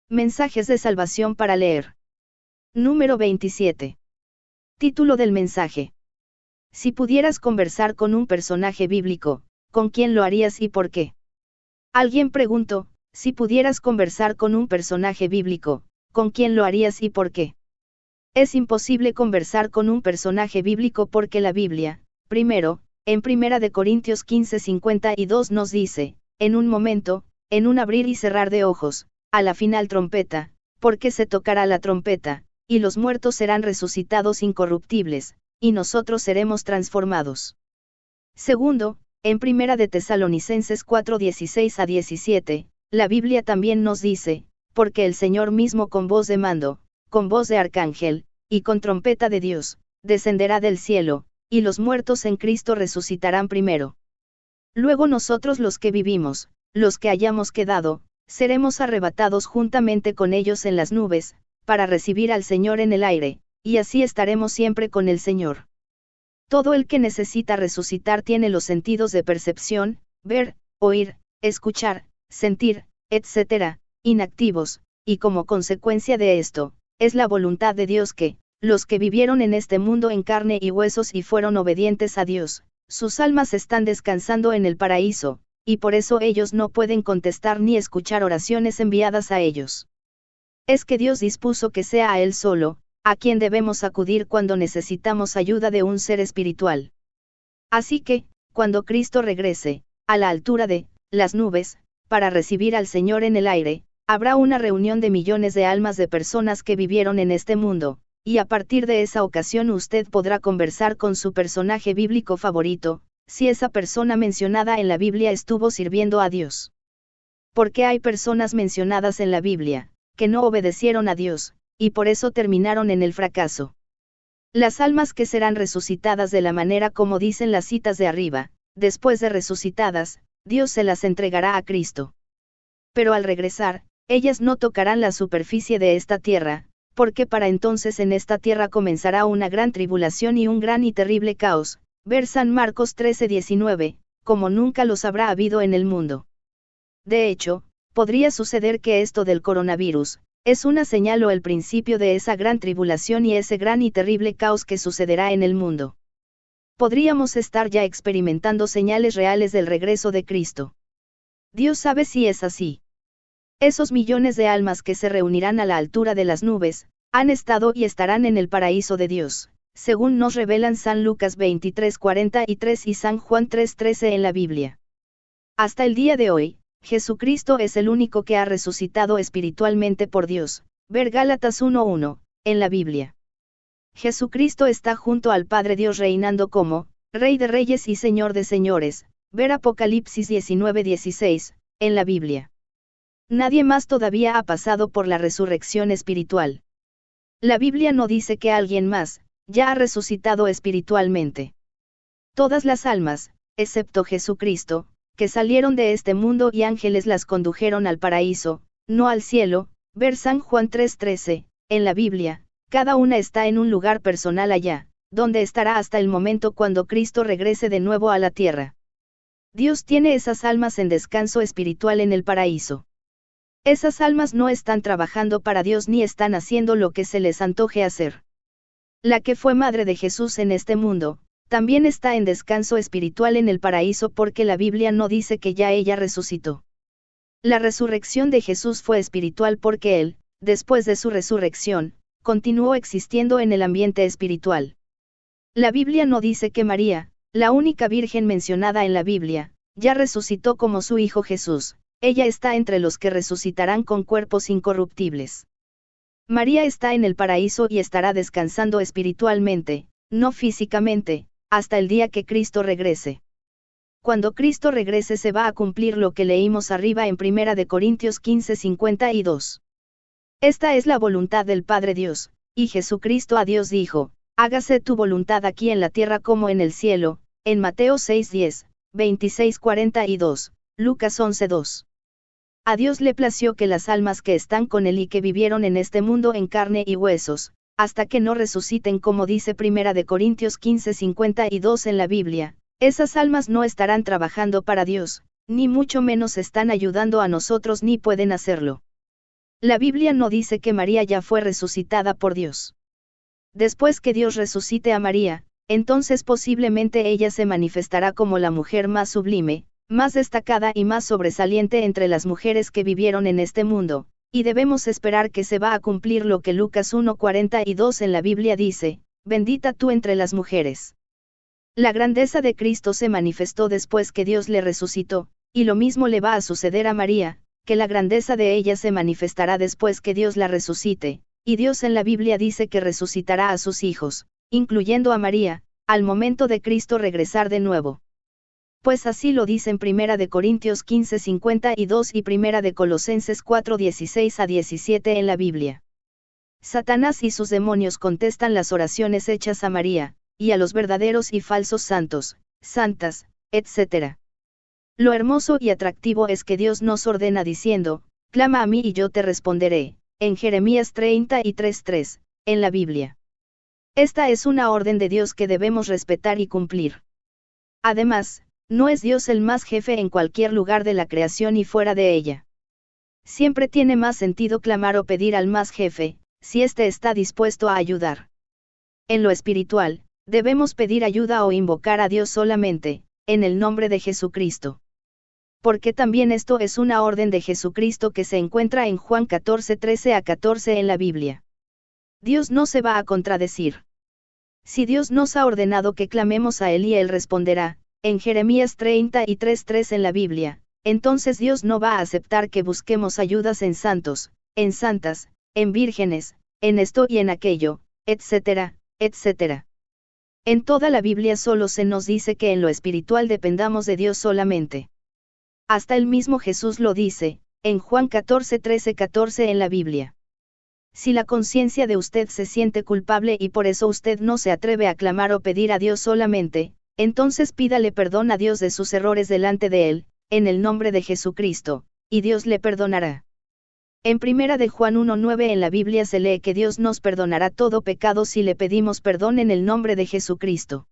Mensajes de salvación para leer. Número 27. Título del mensaje. Si pudieras conversar con un personaje bíblico, ¿con quién lo harías y por qué? Alguien preguntó, si pudieras conversar con un personaje bíblico, ¿con quién lo harías y por qué? Es imposible conversar con un personaje bíblico porque la Biblia, primero, en 1 de Corintios 15:52 nos dice, en un momento, en un abrir y cerrar de ojos, a la final trompeta, porque se tocará la trompeta, y los muertos serán resucitados incorruptibles, y nosotros seremos transformados. Segundo, en 1 de Tesalonicenses 4:16-17, la Biblia también nos dice, porque el Señor mismo con voz de mando, con voz de arcángel, y con trompeta de Dios, descenderá del cielo, y los muertos en Cristo resucitarán primero. Luego nosotros los que vivimos, los que hayamos quedado, seremos arrebatados juntamente con ellos en las nubes, para recibir al Señor en el aire, y así estaremos siempre con el Señor. Todo el que necesita resucitar tiene los sentidos de percepción, ver, oír, escuchar, sentir, etc., inactivos, y como consecuencia de esto, es la voluntad de Dios que, los que vivieron en este mundo en carne y huesos y fueron obedientes a Dios, sus almas están descansando en el paraíso, y por eso ellos no pueden contestar ni escuchar oraciones enviadas a ellos. Es que Dios dispuso que sea a Él solo, a quien debemos acudir cuando necesitamos ayuda de un ser espiritual. Así que, cuando Cristo regrese, a la altura de las nubes, para recibir al Señor en el aire, habrá una reunión de millones de almas de personas que vivieron en este mundo, y a partir de esa ocasión usted podrá conversar con su personaje bíblico favorito, si esa persona mencionada en la Biblia estuvo sirviendo a Dios. Porque hay personas mencionadas en la Biblia, que no obedecieron a Dios, y por eso terminaron en el fracaso. Las almas que serán resucitadas de la manera como dicen las citas de arriba, después de resucitadas, Dios se las entregará a Cristo. Pero al regresar, ellas no tocarán la superficie de esta tierra, porque para entonces en esta tierra comenzará una gran tribulación y un gran y terrible caos, ver San Marcos 13:19, como nunca los habrá habido en el mundo. De hecho, podría suceder que esto del coronavirus, es una señal o el principio de esa gran tribulación y ese gran y terrible caos que sucederá en el mundo. Podríamos estar ya experimentando señales reales del regreso de Cristo. Dios sabe si es así. Esos millones de almas que se reunirán a la altura de las nubes, han estado y estarán en el paraíso de Dios, según nos revelan San Lucas 23:43 y San Juan 3:13 en la Biblia. Hasta el día de hoy, Jesucristo es el único que ha resucitado espiritualmente por Dios, ver Gálatas 1:1, en la Biblia. Jesucristo está junto al Padre Dios reinando como Rey de Reyes y Señor de Señores, ver Apocalipsis 19:16, en la Biblia. Nadie más todavía ha pasado por la resurrección espiritual. La Biblia no dice que alguien más, ya ha resucitado espiritualmente. Todas las almas, excepto Jesucristo, que salieron de este mundo y ángeles las condujeron al paraíso, no al cielo, ver San Juan 3:13, en la Biblia, cada una está en un lugar personal allá, donde estará hasta el momento cuando Cristo regrese de nuevo a la tierra. Dios tiene esas almas en descanso espiritual en el paraíso. Esas almas no están trabajando para Dios ni están haciendo lo que se les antoje hacer. La que fue madre de Jesús en este mundo, también está en descanso espiritual en el paraíso porque la Biblia no dice que ya ella resucitó. La resurrección de Jesús fue espiritual porque Él, después de su resurrección, continuó existiendo en el ambiente espiritual. La Biblia no dice que María, la única virgen mencionada en la Biblia, ya resucitó como su Hijo Jesús. Ella está entre los que resucitarán con cuerpos incorruptibles. María está en el paraíso y estará descansando espiritualmente, no físicamente, hasta el día que Cristo regrese. Cuando Cristo regrese se va a cumplir lo que leímos arriba en 1 de Corintios 15:52. Esta es la voluntad del Padre Dios, y Jesucristo a Dios dijo, hágase tu voluntad aquí en la tierra como en el cielo, en Mateo 6:10, 26:42, Lucas 11:2. A Dios le plació que las almas que están con Él y que vivieron en este mundo en carne y huesos, hasta que no resuciten como dice 1 de Corintios 15:52 en la Biblia, esas almas no estarán trabajando para Dios, ni mucho menos están ayudando a nosotros ni pueden hacerlo. La Biblia no dice que María ya fue resucitada por Dios. Después que Dios resucite a María, entonces posiblemente ella se manifestará como la mujer más sublime, más destacada y más sobresaliente entre las mujeres que vivieron en este mundo, y debemos esperar que se va a cumplir lo que Lucas 1:42 en la Biblia dice, bendita tú entre las mujeres. La grandeza de Cristo se manifestó después que Dios le resucitó, y lo mismo le va a suceder a María, que la grandeza de ella se manifestará después que Dios la resucite, y Dios en la Biblia dice que resucitará a sus hijos, incluyendo a María, al momento de Cristo regresar de nuevo. Pues así lo dicen 1 Corintios 15:52 y 1 Colosenses 4:16-17 en la Biblia. Satanás y sus demonios contestan las oraciones hechas a María, y a los verdaderos y falsos santos, santas, etc. Lo hermoso y atractivo es que Dios nos ordena diciendo, clama a mí y yo te responderé, en Jeremías 33:3, en la Biblia. Esta es una orden de Dios que debemos respetar y cumplir. Además, no es Dios el más jefe en cualquier lugar de la creación y fuera de ella. Siempre tiene más sentido clamar o pedir al más jefe, si éste está dispuesto a ayudar. En lo espiritual, debemos pedir ayuda o invocar a Dios solamente, en el nombre de Jesucristo. Porque también esto es una orden de Jesucristo que se encuentra en Juan 14:13-14 en la Biblia. Dios no se va a contradecir. Si Dios nos ha ordenado que clamemos a Él y Él responderá, en Jeremías 33:3 en la Biblia, entonces Dios no va a aceptar que busquemos ayudas en santos, en santas, en vírgenes, en esto y en aquello, etc., etc. En toda la Biblia solo se nos dice que en lo espiritual dependamos de Dios solamente. Hasta el mismo Jesús lo dice, en Juan 14:13-14 en la Biblia. Si la conciencia de usted se siente culpable y por eso usted no se atreve a clamar o pedir a Dios solamente, entonces pídale perdón a Dios de sus errores delante de Él, en el nombre de Jesucristo, y Dios le perdonará. En 1 de Juan 1:9 en la Biblia se lee que Dios nos perdonará todo pecado si le pedimos perdón en el nombre de Jesucristo.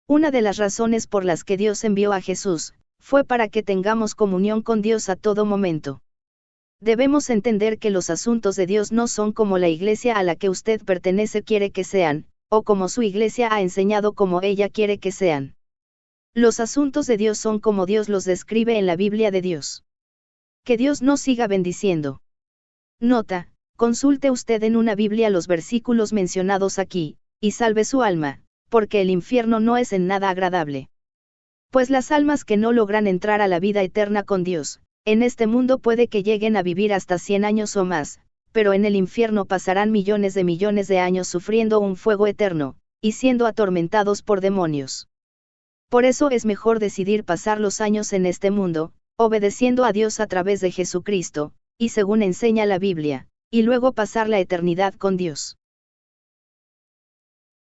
Una de las razones por las que Dios envió a Jesús, fue para que tengamos comunión con Dios a todo momento. Debemos entender que los asuntos de Dios no son como la iglesia a la que usted pertenece quiere que sean, o como su iglesia ha enseñado como ella quiere que sean. Los asuntos de Dios son como Dios los describe en la Biblia de Dios. Que Dios nos siga bendiciendo. Nota, consulte usted en una Biblia los versículos mencionados aquí, y salve su alma, porque el infierno no es en nada agradable. Pues las almas que no logran entrar a la vida eterna con Dios, en este mundo puede que lleguen a vivir hasta 100 años o más, pero en el infierno pasarán millones de años sufriendo un fuego eterno, y siendo atormentados por demonios. Por eso es mejor decidir pasar los años en este mundo, obedeciendo a Dios a través de Jesucristo, y según enseña la Biblia, y luego pasar la eternidad con Dios.